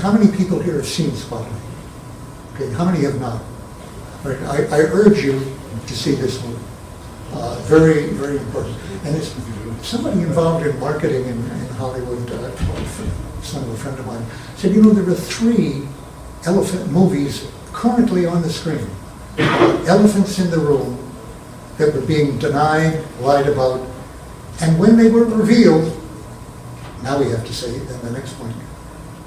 how many people here have seen Spotlight? Okay, how many have not? All right, I urge you to see this movie. Very, very important. And it's somebody involved in marketing in Hollywood, son of a friend of mine, said, you know, there are 3 elephant movies currently on the screen. Elephants in the Room that were being denied, lied about, and when they were revealed, now we have to say, then the next point,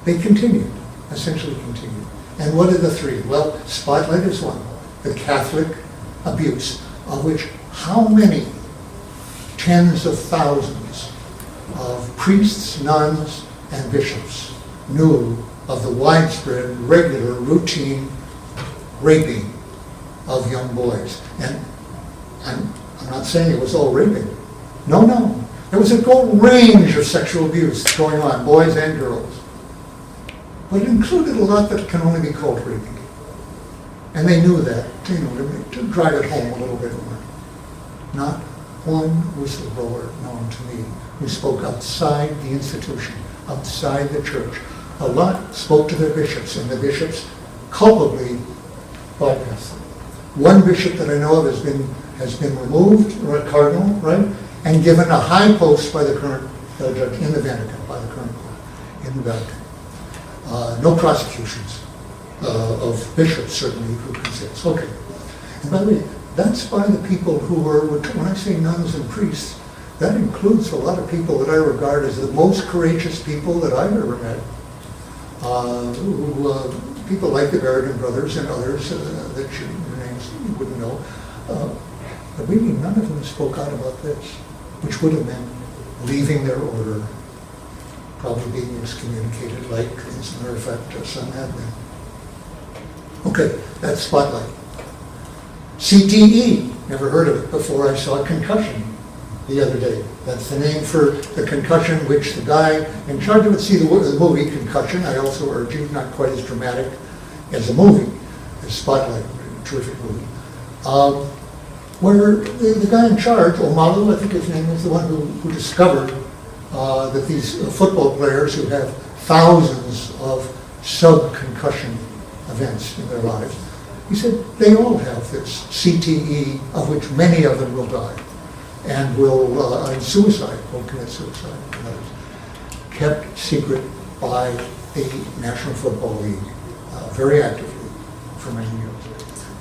they continued, essentially continued. And what are the 3? Well, Spotlight is one. The Catholic abuse, of which how many tens of thousands of priests, nuns, and bishops knew of the widespread, regular, routine raping of young boys. And I'm not saying it was all raping. No. There was a whole range of sexual abuse going on, boys and girls. But it included a lot that can only be called raping. And they knew that, you know, to drive it home a little bit more. Not one whistleblower known to me who spoke outside the institution, outside the church. A lot spoke to their bishops, and the bishops culpably bypassed them. One bishop that I know of has been removed, or a cardinal, right, and given a high post by the current judge in the Vatican, by the current court in the Vatican. No prosecutions of bishops, certainly, who consist. Okay. And by the way, that's by the people who were, when I say nuns and priests, that includes a lot of people that I regard as the most courageous people that I've ever met. People like the Berrigan brothers and others that your names you wouldn't know. But really, none of them spoke out about this, which would have meant leaving their order, probably being excommunicated, like, as a matter of fact, some had been. Okay, that's Spotlight. CTE, never heard of it before I saw Concussion the other day. That's the name for the concussion which the guy in charge of it, see the movie Concussion, I also urge you, not quite as dramatic as a movie, as Spotlight, a terrific movie. Where the guy in charge, Omalu, I think his name is, the one who discovered that these football players who have thousands of sub-concussion events in their lives, he said they all have this CTE, of which many of them will die, and will commit suicide, and others. Kept secret by the National Football League, very actively for many years.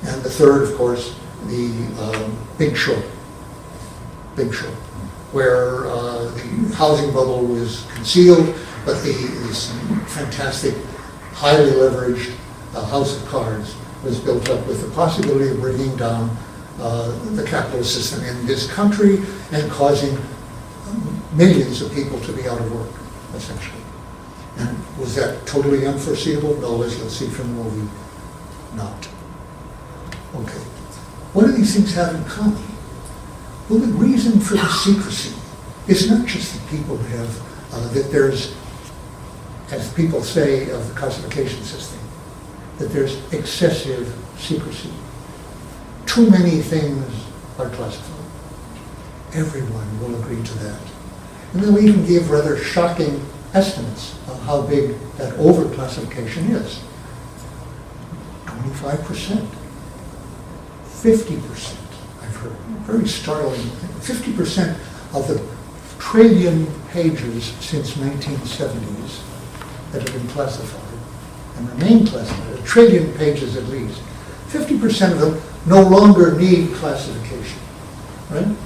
And the third, of course, the Big Short, where the housing bubble was concealed, but this fantastic, highly leveraged house of cards was built up with the possibility of bringing down the capitalist system in this country and causing millions of people to be out of work, essentially. And was that totally unforeseeable? No, as you'll see from the movie, not. Okay. What do these things have in common? Well, the reason for the secrecy is not just that people have, that there's, as people say of the classification system, that there's excessive secrecy. Too many things are classified. Everyone will agree to that. And then we even give rather shocking estimates of how big that overclassification is. 25%, 50%, I've heard. Very startling. 50% of the trillion pages since 1970s that have been classified and remain classified, a trillion pages at least, 50% of them no longer need classification, right?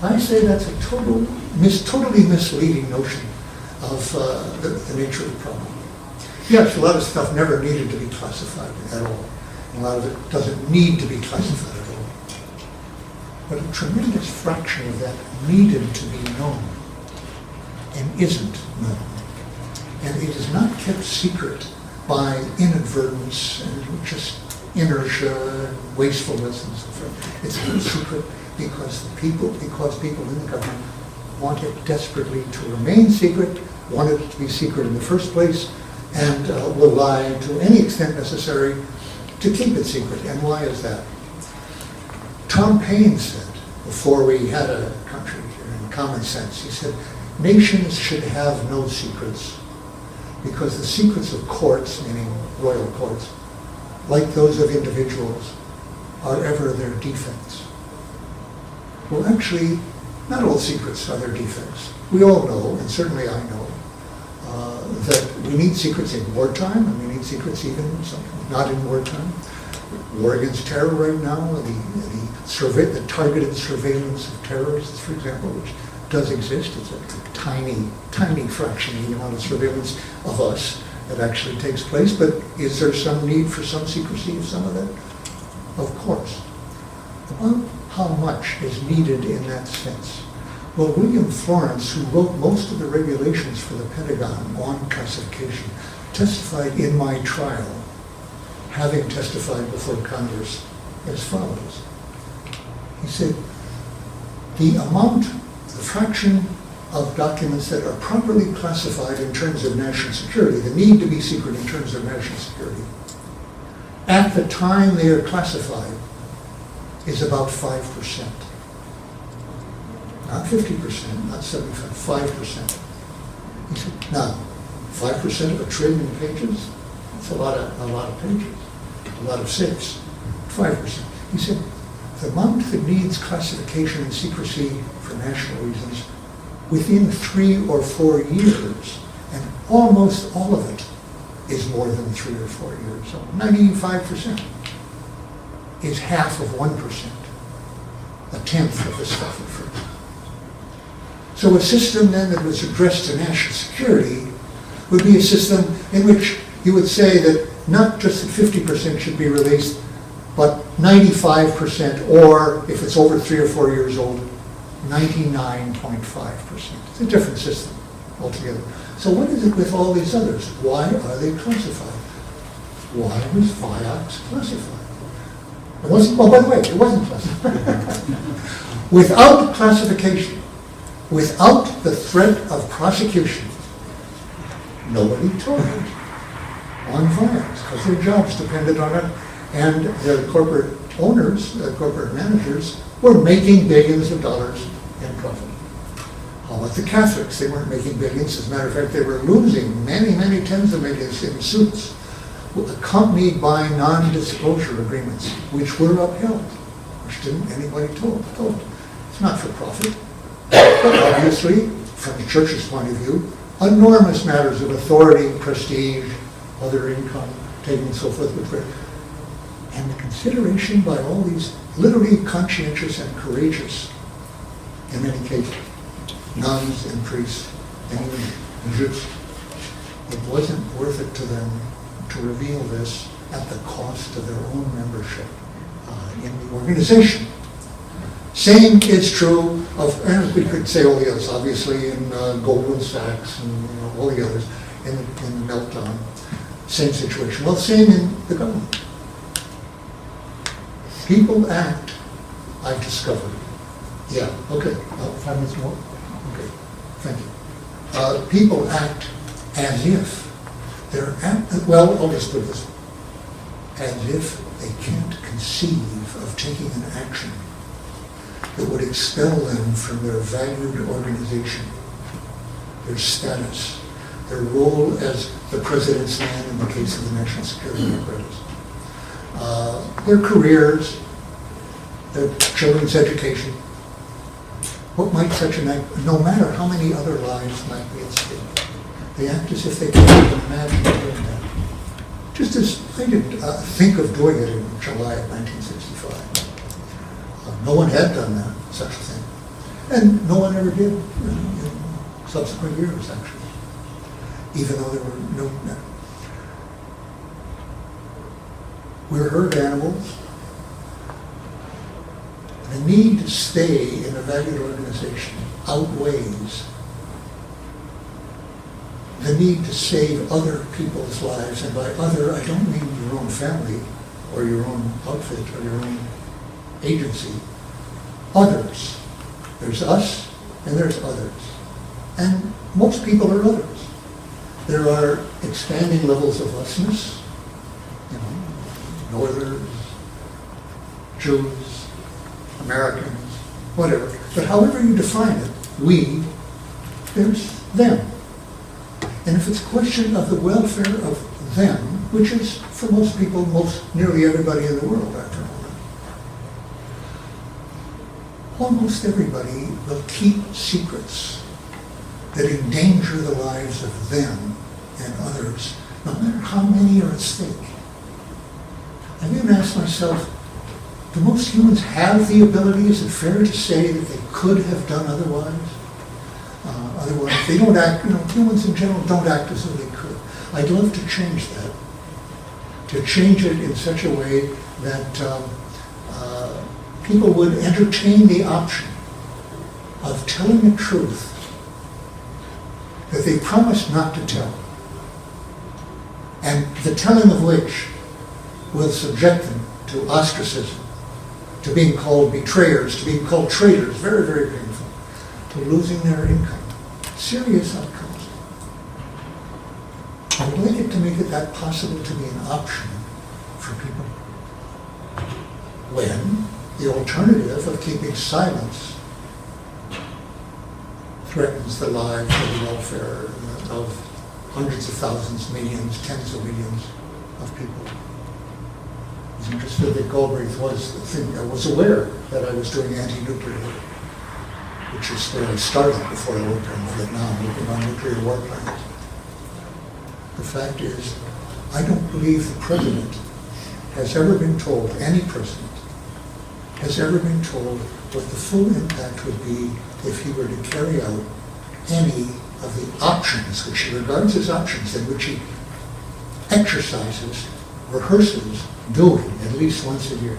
I say that's a totally misleading notion of the nature of the problem. Yes, a lot of stuff never needed to be classified at all. A lot of it doesn't need to be classified at all. But a tremendous fraction of that needed to be known and isn't known. And it is not kept secret by inadvertence and just inertia and wastefulness and so forth. It's kept secret because people in the government want it desperately to remain secret, wanted it to be secret in the first place, and will lie to any extent necessary to keep it secret. And why is that? Tom Paine said, before we had a country here, in common sense, he said, nations should have no secrets. because the secrets of courts, meaning royal courts, like those of individuals, are ever their defects. Well, actually, not all secrets are their defects. We all know, and certainly I know, that we need secrets in wartime, and we need secrets even not in wartime. War against terror right now, the targeted surveillance of terrorists, for example, which does exist. It's a tiny, tiny fraction of the amount of surveillance of us that actually takes place. But is there some need for some secrecy of some of that? Of course. About how much is needed in that sense? Well, William Florence, who wrote most of the regulations for the Pentagon on classification, testified in my trial, having testified before Congress, as follows. He said, the fraction of documents that are properly classified in terms of national security, the need to be secret in terms of national security, at the time they are classified, is about 5%. Not 50%, not 75%, 5%. He said, now, 5% of 1 trillion pages, that's a lot of pages, a lot of safes, 5%. He said, the amount that needs classification and secrecy for national reasons within 3 or 4 years, and almost all of it is more than 3 or 4 years. So 95% is half of 1%, a tenth of the stuff at first. So a system then that was addressed to national security would be a system in which you would say that not just that 50% should be released, but 95%, or if it's over 3 or 4 years old, 99.5%. It's a different system altogether. So what is it with all these others? Why are they classified? Why was Vioxx classified? It wasn't, oh, by the way, it wasn't classified. Without classification, without the threat of prosecution, nobody told on Vioxx, because their jobs depended on it, and their corporate owners, their corporate managers, were making billions of dollars in profit. How about the Catholics? They weren't making billions. As a matter of fact, they were losing many, many tens of millions in suits, accompanied by non-disclosure agreements, which were upheld, which didn't anybody told. It's not for profit. But obviously, from the church's point of view, enormous matters of authority, prestige, other income, taking and so forth, which were, and the consideration by all these literally conscientious and courageous, in many cases, nuns and priests, and even Jews, it wasn't worth it to them to reveal this at the cost of their own membership in the organization. Same is true of, and we could say all the others, obviously in Goldman Sachs and all the others in the meltdown. Same situation. Well, same in the government. People act, I've discovered. Yeah, okay. 5 minutes more? Okay, thank you. People act as if they're, well, I'll just put it this way. As if they can't conceive of taking an action that would expel them from their valued organization, their status, their role as the president's man in the case of the national security apparatus, their careers, their children's education. What might such an act, no matter how many other lives might be at stake, they act as if they can't even imagine doing that. Just as I didn't think of doing it in July of 1965. No one had done that, such a thing. And no one ever did in subsequent years, actually, even though there were no... We're herd animals. The need to stay in a valued organization outweighs the need to save other people's lives. And by other, I don't mean your own family or your own outfit or your own agency. Others. There's us and there's others. And most people are others. There are expanding levels of usness, Northerners, Jews, Americans, whatever. But however you define it, there's them. And if it's a question of the welfare of them, which is for most people, nearly everybody in the world after all, almost everybody will keep secrets that endanger the lives of them and others, no matter how many are at stake. I've even asked myself, do most humans have the ability, is it fair to say that they could have done otherwise? Otherwise, they don't act, humans in general don't act as though they could. I'd love to change that, to change it in such a way that people would entertain the option of telling a truth that they promised not to tell, and the telling of which will subject them to ostracism, to being called betrayers, to being called traitors, very, very painful, to losing their income. Serious outcomes. I would like it to make it that possible to be an option for people, when the alternative of keeping silence threatens the lives or the welfare of hundreds of thousands, millions, tens of millions of people. I was interested that Galbraith was aware that I was doing anti-nuclear work, which is where I started before I went to Vietnam, working on nuclear war plans. The fact is, I don't believe the president has ever been told, any president, has ever been told what the full impact would be if he were to carry out any of the options, which he regards as options, and which he exercises, rehearses, doing at least once a year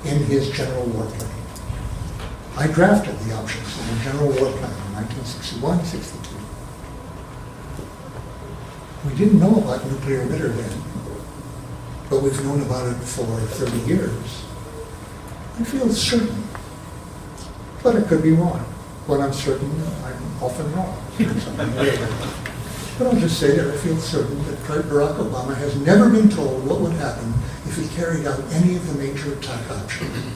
in his general war plan. I drafted the options in the general war plan in 1961-62. We didn't know about nuclear emitter then, but we've known about it for 30 years. I feel certain, but it could be wrong. When I'm certain, I'm often wrong. But I'll just say that I feel certain that Barack Obama has never been told what would happen if he carried out any of the major attack options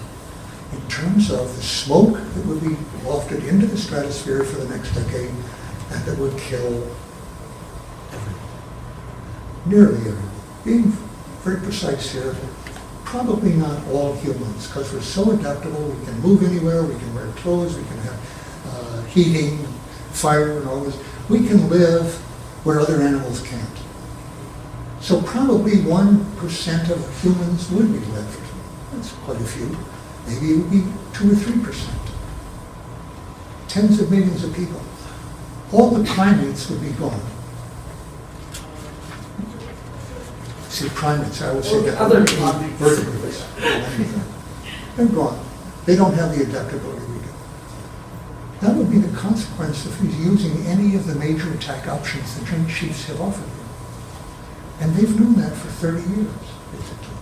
in terms of the smoke that would be wafted into the stratosphere for the next decade and that would kill everyone. Nearly everyone. Being very precise here, probably not all humans, because we're so adaptable, we can move anywhere, we can wear clothes, we can have heating, fire, and all this. We can live where other animals can't. So probably 1% of humans would be left. That's quite a few. Maybe it would be 2 or 3%. Tens of millions of people. All the primates would be gone. See, primates, I would say that other vertebrates. They're gone. They don't have the adaptability we do. That would be the consequence if he's using any of the major attack options the Joint Chiefs have offered him. And they've known that for 30 years, basically.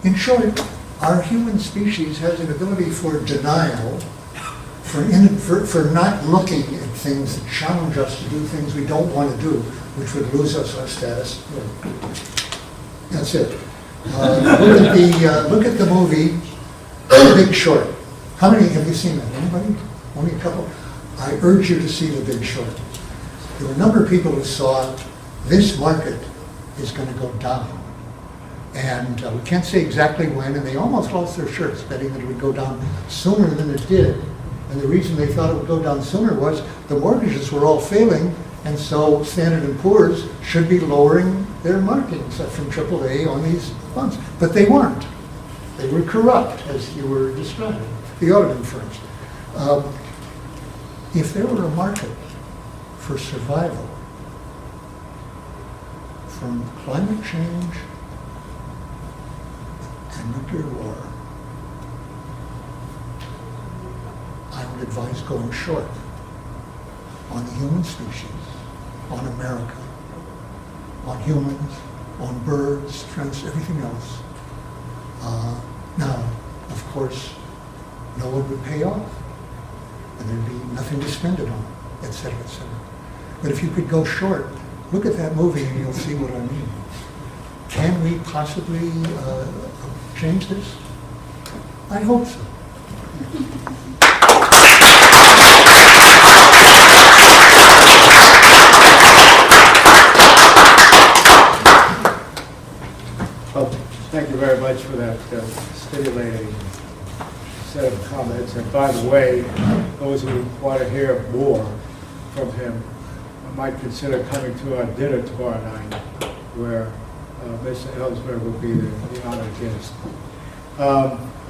In short, our human species has an ability for denial, for not looking at things that challenge us to do things we don't want to do, which would lose us our status. That's it. Look at the movie The Big Short. How many have you seen that? Anybody? Only a couple? I urge you to see The Big Short. There were a number of people who saw this market is going to go down. And we can't say exactly when, and they almost lost their shirts betting that it would go down sooner than it did. And the reason they thought it would go down sooner was the mortgages were all failing, and so Standard & Poor's should be lowering their markings from AAA on these funds. But they weren't. They were corrupt, as you were describing, the auditing firms. If there were a market for survival from climate change and nuclear war, I would advise going short on the human species, on America, on humans, on birds, everything else. Now, of course, no one would pay off, and there'd be nothing to spend it on, et cetera, et cetera. But if you could go short, look at that movie and you'll see what I mean. Can we possibly change this? I hope so. Thank you very much for that stimulating set of comments. And by the way, those who want to hear more from him might consider coming to our dinner tomorrow night, where Mr. Ellsberg will be the honored guest.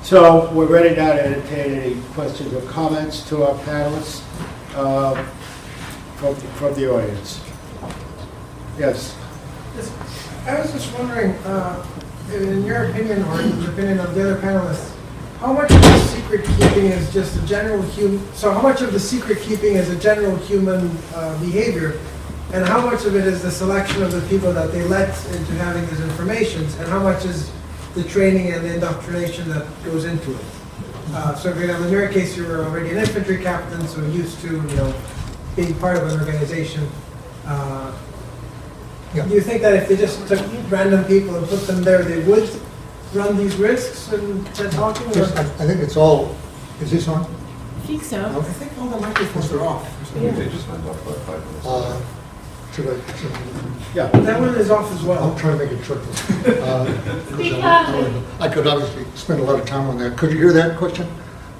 So we're ready now to entertain any questions or comments to our panelists from the audience. Yes. Yes. I was just wondering, in your opinion, or in the opinion of the other panelists, how much of the secret keeping is just a general how much of the secret keeping is a general human behavior, and how much of it is the selection of the people that they let into having these informations, and how much is the training and the indoctrination that goes into it? So, for example, in your case, you were already an infantry captain, so used to, being part of an organization. Yeah. Do you think that if they just took random people and put them there, they would run these risks and talking? Yes, I think it's all, is this on? I think so. I think all the microphones are off. They just went off about 5 minutes. Should I? Yeah. That one is off as well. I'll try to make it short. I could obviously spend a lot of time on that. Could you hear that question?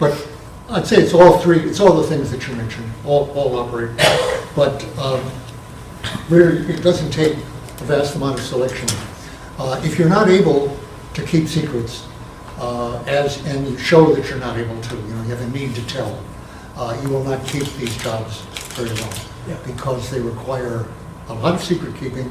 But I'd say it's all three, it's all the things that you mentioned, all operate. But really, it doesn't take a vast amount of selection. If you're not able to keep secrets, and you show that you're not able to, you have a need to tell, you will not keep these jobs very long. Yeah. Because they require a lot of secret keeping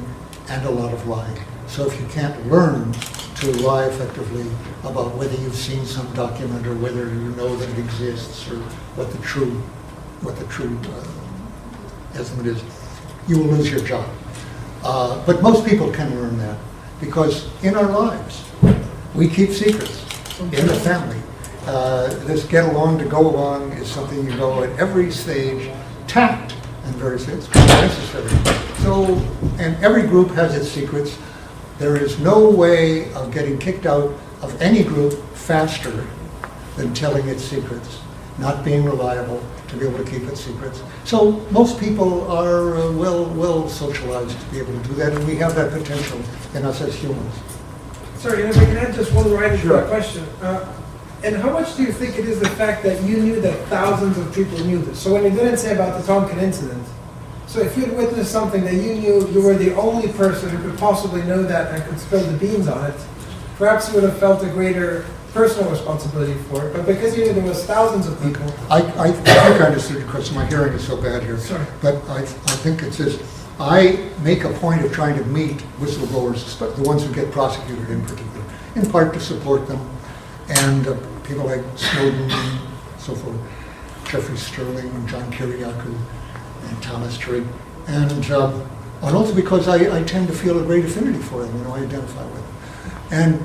and a lot of lying. So if you can't learn to lie effectively about whether you've seen some document or whether you know that it exists or what the true estimate is, you will lose your job. But most people can learn that because in our lives, we keep secrets in the family. This get along to go along is something you go at every stage. Tact and various things is necessary. So, and every group has its secrets. There is no way of getting kicked out of any group faster than telling its secrets, not being reliable to be able to keep its secrets. So most people are well socialized to be able to do that, and we have that potential in us as humans. Sorry, if I can add just one writing to Sure. that question. And how much do you think it is the fact that you knew that thousands of people knew this? So when you didn't say about the Tonkin incident, so if you had witnessed something that you knew you were the only person who could possibly know that and could spill the beans on it, perhaps you would have felt a greater personal responsibility for it. But because you knew there was thousands of people. I think I understood your question. My hearing is so bad here. Sorry. But I think it's this. I make a point of trying to meet whistleblowers, the ones who get prosecuted in particular, in part to support them. And people like Snowden and so forth, Jeffrey Sterling and John Kiriakou and Thomas Trigg. And also because I tend to feel a great affinity for them, I identify with them. And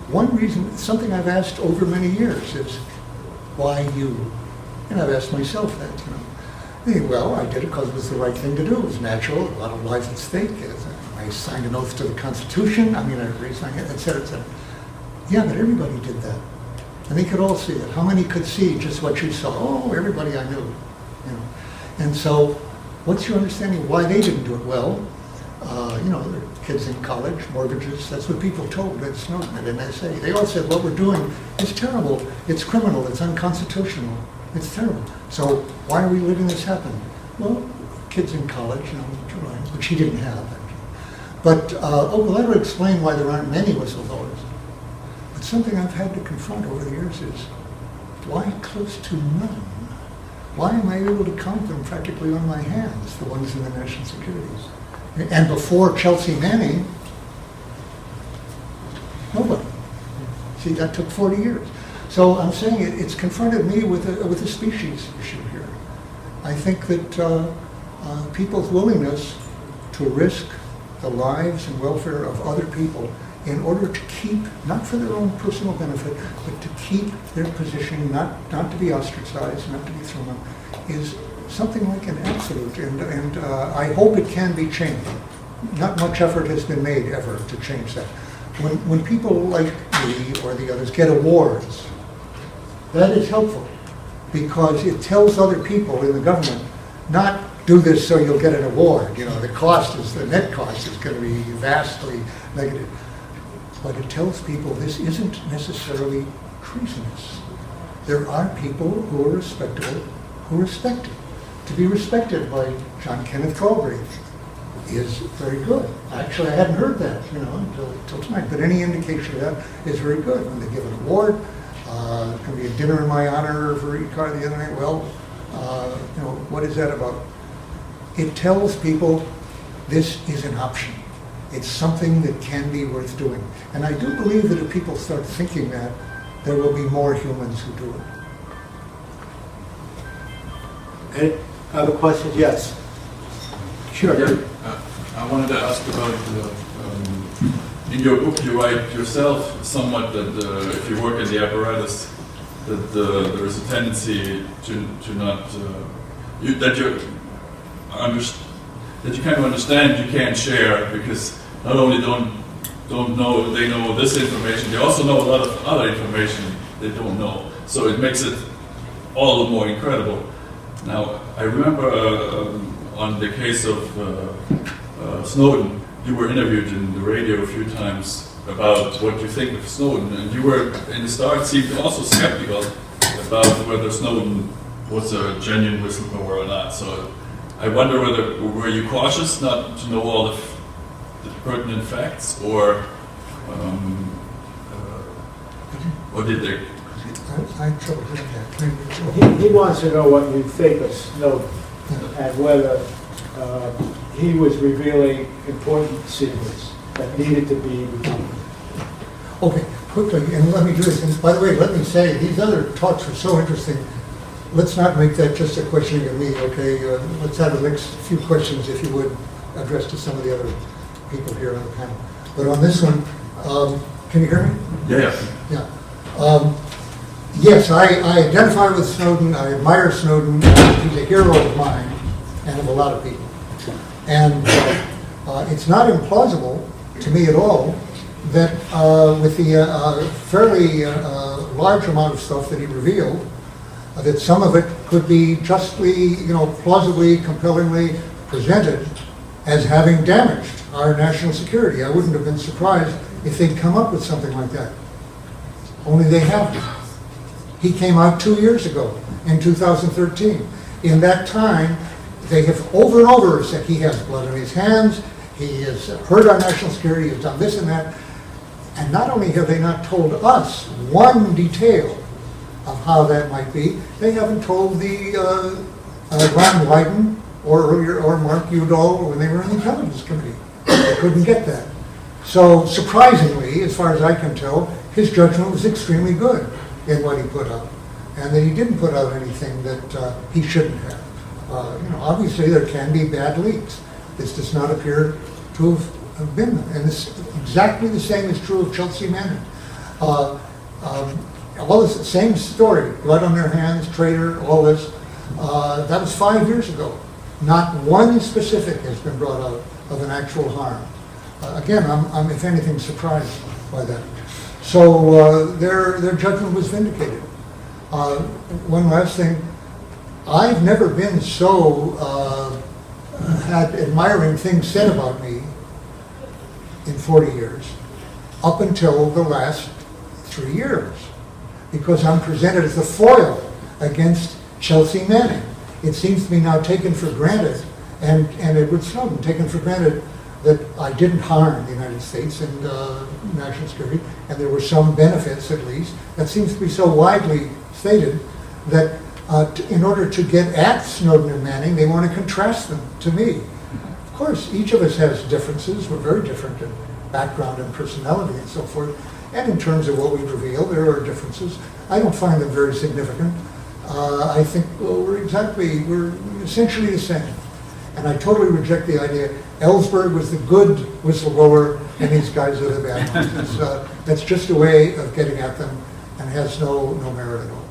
one reason, something I've asked over many years is, why you? And I've asked myself that, Well, I did it because it was the right thing to do. It was natural, a lot of lives at stake. I signed an oath to the Constitution. I resigned it, et cetera, et cetera. Yeah, but everybody did that. And they could all see it. How many could see just what you saw? Oh, everybody I knew. And so, what's your understanding why they didn't do it? Well, they're kids in college, mortgages, that's what people told Ed Snowden at NSA. They all said, what we're doing is terrible, it's criminal, it's unconstitutional, it's terrible. So why are we letting this happen? Well, kids in college, which he didn't have. But, that would explain why there aren't many whistleblowers. But something I've had to confront over the years is, why close to none? Why am I able to count them practically on my hands, the ones in the national securities? And before Chelsea Manning, nobody. See, that took 40 years. So I'm saying it's confronted me with a species issue here. I think that people's willingness to risk the lives and welfare of other people in order to keep, not for their own personal benefit, but to keep their position, not to be ostracized, not to be thrown out, is something like an absolute. And I hope it can be changed. Not much effort has been made ever to change that. When people like me or the others get awards, that is helpful because it tells other people in the government, not do this so you'll get an award. The net cost is going to be vastly negative. but it tells people this isn't necessarily treasonous. There are people who are respectable, who are respected. To be respected by John Kenneth Galbraith is very good. Actually, I hadn't heard that, until tonight, but any indication of that is very good. When they give an award, there can be a dinner in my honor for ECAR the other night. Well, what is that about? It tells people this is an option. It's something that can be worth doing. And I do believe that if people start thinking that, there will be more humans who do it. Any other questions? Yes. Sure. Yeah, I wanted to ask about, in your book you write yourself somewhat that if you work in the apparatus, that there is a tendency to not, that you kind of understand you can't share, because not only don't know, they know this information, they also know a lot of other information they don't know. So it makes it all the more incredible. Now, I remember on the case of Snowden, you were interviewed in the radio a few times about what you think of Snowden, and you were, in the start, seemed also skeptical about whether Snowden was a genuine whistleblower or not. So I wonder were you cautious not to know all the pertinent facts, or did they? I had trouble hearing that. He wants to know what you think of Snowden and whether he was revealing important secrets that needed to be revealed. Okay, quickly, and let me do this. And by the way, let me say, these other talks are so interesting. Let's not make that just a questioning of me, okay? Let's have the next few questions, if you would, addressed to some of the other people here on the panel. But on this one, can you hear me? Yeah. Yeah. Yes, I identify with Snowden. I admire Snowden. He's a hero of mine and of a lot of people. And it's not implausible to me at all that with the fairly large amount of stuff that he revealed, that some of it could be justly, plausibly, compellingly presented as having damaged our national security. I wouldn't have been surprised if they'd come up with something like that. Only they haven't. He came out 2 years ago, in 2013. In that time, they have over and over said he has blood on his hands, he has hurt our national security, he has done this and that. And not only have they not told us one detail of how that might be, they haven't told the Ron Wyden or Mark Udall when they were in the Intelligence Committee. They couldn't get that. So surprisingly, as far as I can tell, his judgment was extremely good in what he put out, and that he didn't put out anything that he shouldn't have. Obviously there can be bad leaks. This does not appear to have been them, and this exactly the same is true of Chelsea Manning. All this same story: blood on their hands, traitor, all this. That was 5 years ago. Not one specific has been brought out of an actual harm. Again, I'm if anything surprised by that. So their judgment was vindicated. One last thing, I've never been so had admiring things said about me in 40 years, up until the last 3 years, because I'm presented as a foil against Chelsea Manning. It seems to be now taken for granted, and Edward Snowden taken for granted, that I didn't harm the United States and national security, and there were some benefits at least. That seems to be so widely stated that in order to get at Snowden and Manning, they want to contrast them to me. Of course, each of us has differences. We're very different in background and personality and so forth. And in terms of what we reveal, there are differences. I don't find them very significant. I think we're essentially the same. And I totally reject the idea Ellsberg was the good whistleblower and these guys are the bad ones. That's just a way of getting at them and has no merit at all.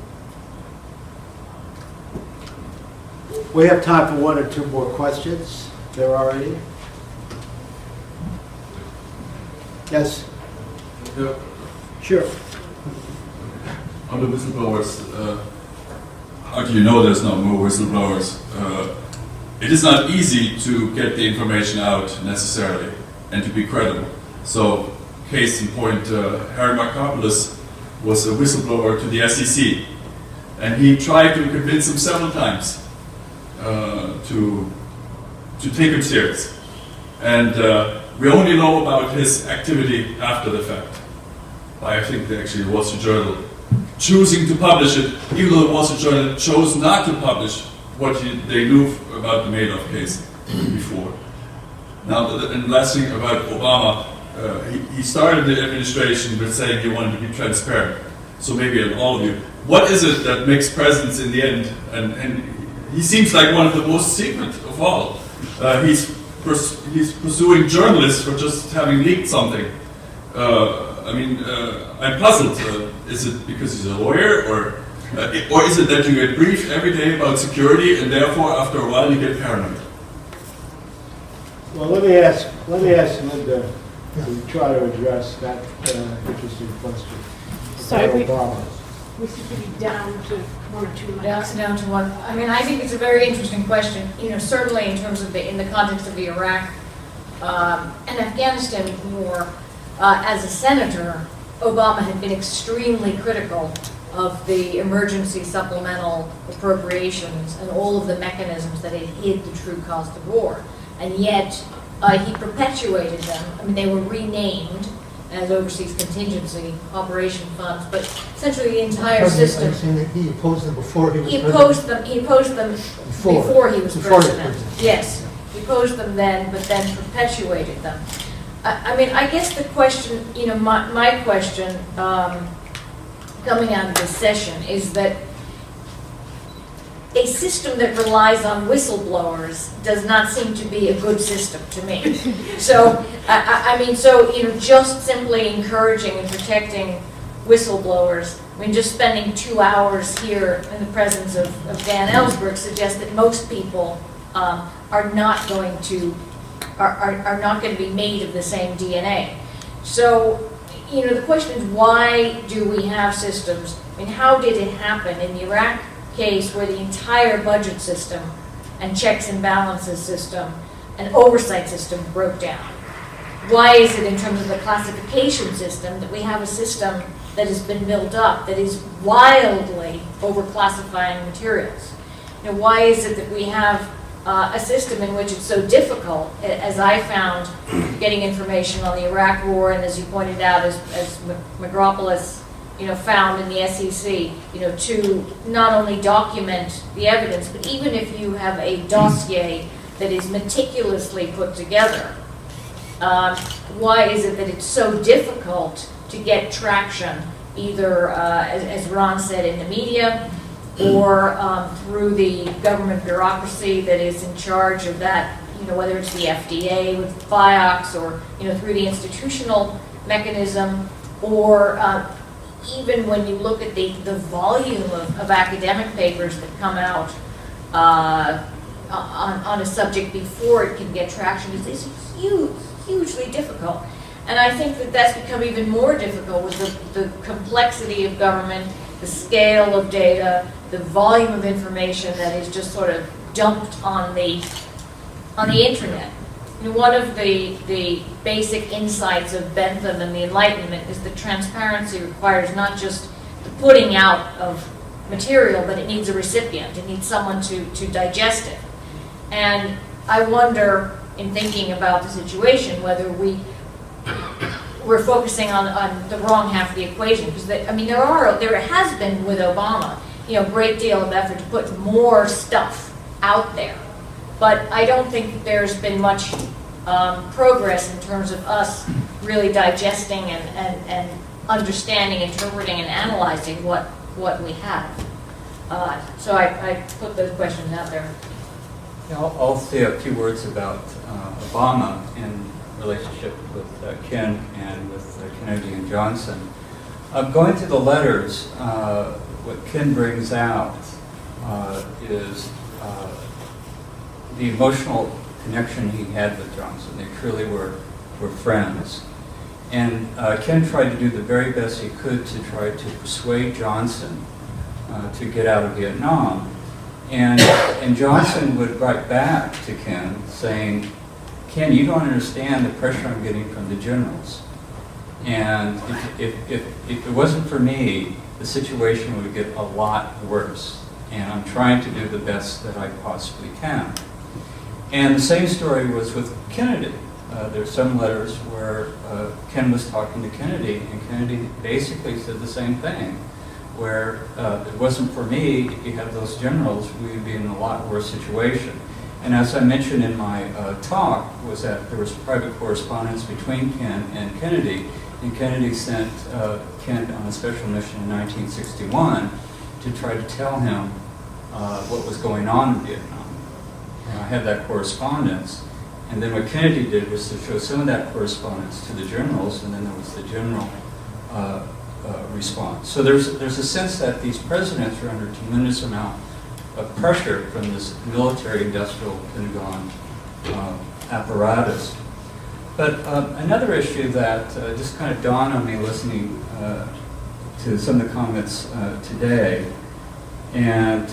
We have time for one or two more questions. There are any? Yes? Yeah. Sure. On the whistleblowers, how do you know there's no more whistleblowers? It is not easy to get the information out necessarily and to be credible. So case in point, Harry Markopoulos was a whistleblower to the SEC, and he tried to convince him several times to take him serious. And we only know about his activity after the fact. I think actually the Wall Street Journal choosing to publish it, even though the Wall Street Journal chose not to publish what they knew about the Madoff case before. Now, and last thing about Obama, he started the administration with saying he wanted to be transparent. So maybe in all of you, what is it that makes presidents in the end, and he seems like one of the most secret of all. He's pursuing journalists for just having leaked something. I'm puzzled. Is it because he's a lawyer, or is it that you get briefed every day about security, and therefore after a while you get paranoid? Well, let me ask Linda to try to address that interesting question. Sorry, about Obama. we seem to be down to 1 or 2 minutes. Down to one. I mean, I think it's a very interesting question. You know, certainly in terms of in the context of the Iraq and Afghanistan war. As a senator, Obama had been extremely critical of the emergency supplemental appropriations and all of the mechanisms that had hid the true cost of war. And yet, he perpetuated them. I mean, they were renamed as overseas contingency operation funds, but essentially the entire system. I'm saying that he opposed them before he was He president. opposed them before he was president. Yes, he opposed them then, but then perpetuated them. I mean, I guess the question, you know, my question coming out of this session is that a system that relies on whistleblowers does not seem to be a good system to me. So, I mean, so, you know, just simply encouraging and protecting whistleblowers, I mean, just spending 2 hours here in the presence of Dan Ellsberg suggests that most people are not going to be made of the same DNA. So, you know, the question is, why do we have systems? I mean, how did it happen in the Iraq case where the entire budget system and checks and balances system and oversight system broke down? Why is it in terms of the classification system that we have a system that has been built up that is wildly overclassifying materials? You know, why is it that we have a system in which it's so difficult, as I found, getting information on the Iraq War, and as you pointed out, as Megropoulos, you know, found in the SEC, you know, to not only document the evidence, but even if you have a dossier that is meticulously put together, why is it that it's so difficult to get traction, either, as Ron said, in the media, or through the government bureaucracy that is in charge of that, you know, whether it's the FDA with FIOX, or, you know, through the institutional mechanism, or even when you look at the volume of academic papers that come out on a subject before it can get traction, it's hugely difficult. And I think that that's become even more difficult with the complexity of government, the scale of data, the volume of information that is just sort of dumped on the internet. And one of the basic insights of Bentham and the Enlightenment is that transparency requires not just the putting out of material, but it needs a recipient. It needs someone to digest it. And I wonder, in thinking about the situation, whether we're focusing on the wrong half of the equation, because I mean there has been with Obama, you know, a great deal of effort to put more stuff out there, but I don't think that there's been much progress in terms of us really digesting and understanding, interpreting, and analyzing what we have. So I put those questions out there. Yeah, I'll say a few words about Obama in relationship with Ken and with Kennedy and Johnson. Going to the letters, what Ken brings out is the emotional connection he had with Johnson. They truly were friends. And Ken tried to do the very best he could to try to persuade Johnson to get out of Vietnam. And Johnson would write back to Ken saying, "Ken, you don't understand the pressure I'm getting from the generals. And if it wasn't for me, the situation would get a lot worse. And I'm trying to do the best that I possibly can. And the same story was with Kennedy. There's some letters where Ken was talking to Kennedy, and Kennedy basically said the same thing, where if it wasn't for me, if you have those generals, we'd be in a lot worse situation. And as I mentioned in my talk, was that there was private correspondence between Ken and Kennedy, and Kennedy sent Ken on a special mission in 1961 to try to tell him what was going on in Vietnam. And I had that correspondence. And then what Kennedy did was to show some of that correspondence to the generals, and then there was the general response. So there's a sense that these presidents are under tremendous amount of pressure from this military-industrial Pentagon apparatus. But another issue that just kind of dawned on me listening to some of the comments today, and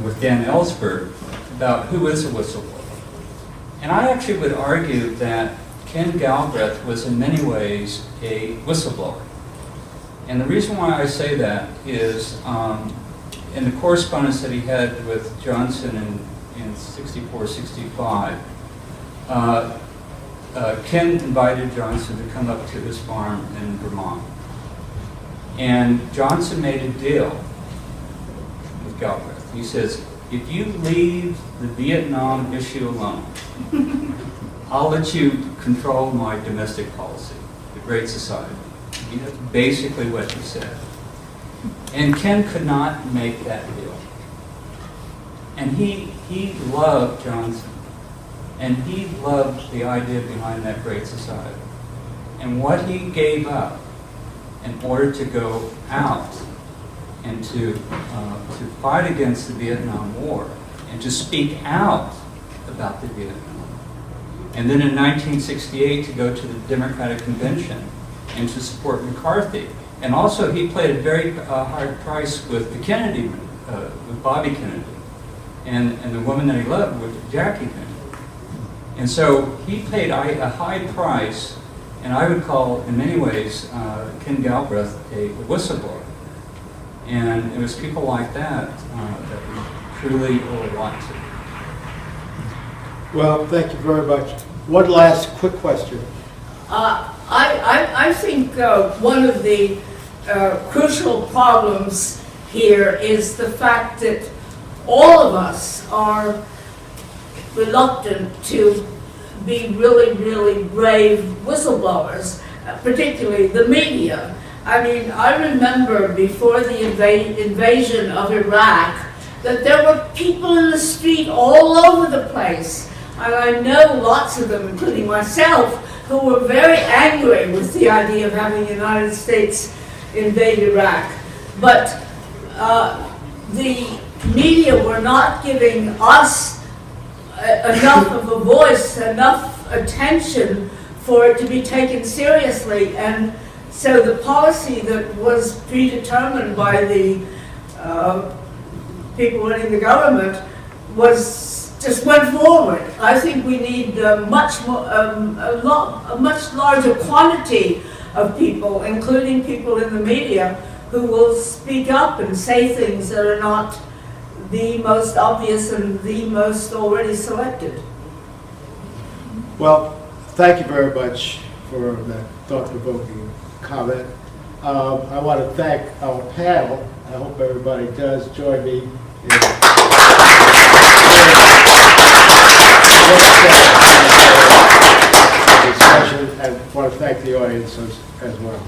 with Dan Ellsberg, about who is a whistleblower. And I actually would argue that Ken Galbraith was in many ways a whistleblower. And the reason why I say that is in the correspondence that he had with Johnson in 64, 65, Ken invited Johnson to come up to his farm in Vermont. And Johnson made a deal with Galbraith. He says, if you leave the Vietnam issue alone, I'll let you control my domestic policy, the Great Society. That's basically what he said. And Ken could not make that deal. And he loved Johnson. And he loved the idea behind that Great Society. And what he gave up in order to go out and to fight against the Vietnam War and to speak out about the Vietnam War. And then in 1968 to go to the Democratic Convention and to support McCarthy. And also he played a very hard price with the Kennedy, with Bobby Kennedy. And the woman that he loved was Jackie Kennedy. And so he paid a high price, and I would call, in many ways, Ken Galbraith a whistleblower. And it was people like that that we truly owe a lot to. Well, thank you very much. One last quick question. I think one of the crucial problems here is the fact that all of us are reluctant to be really, really brave whistleblowers, particularly the media. I mean, I remember before the invasion of Iraq that there were people in the street all over the place. And I know lots of them, including myself, who were very angry with the idea of having the United States invade Iraq. But the media were not giving us enough of a voice, enough attention for it to be taken seriously. And so the policy that was predetermined by the people running the government just went forward. I think we need a much larger quantity of people, including people in the media, who will speak up and say things that are not the most obvious and the most already selected. Well, thank you very much for that thought-provoking comment. I want to thank our panel. I hope everybody does join me in discussion, and I want to thank the audience as well.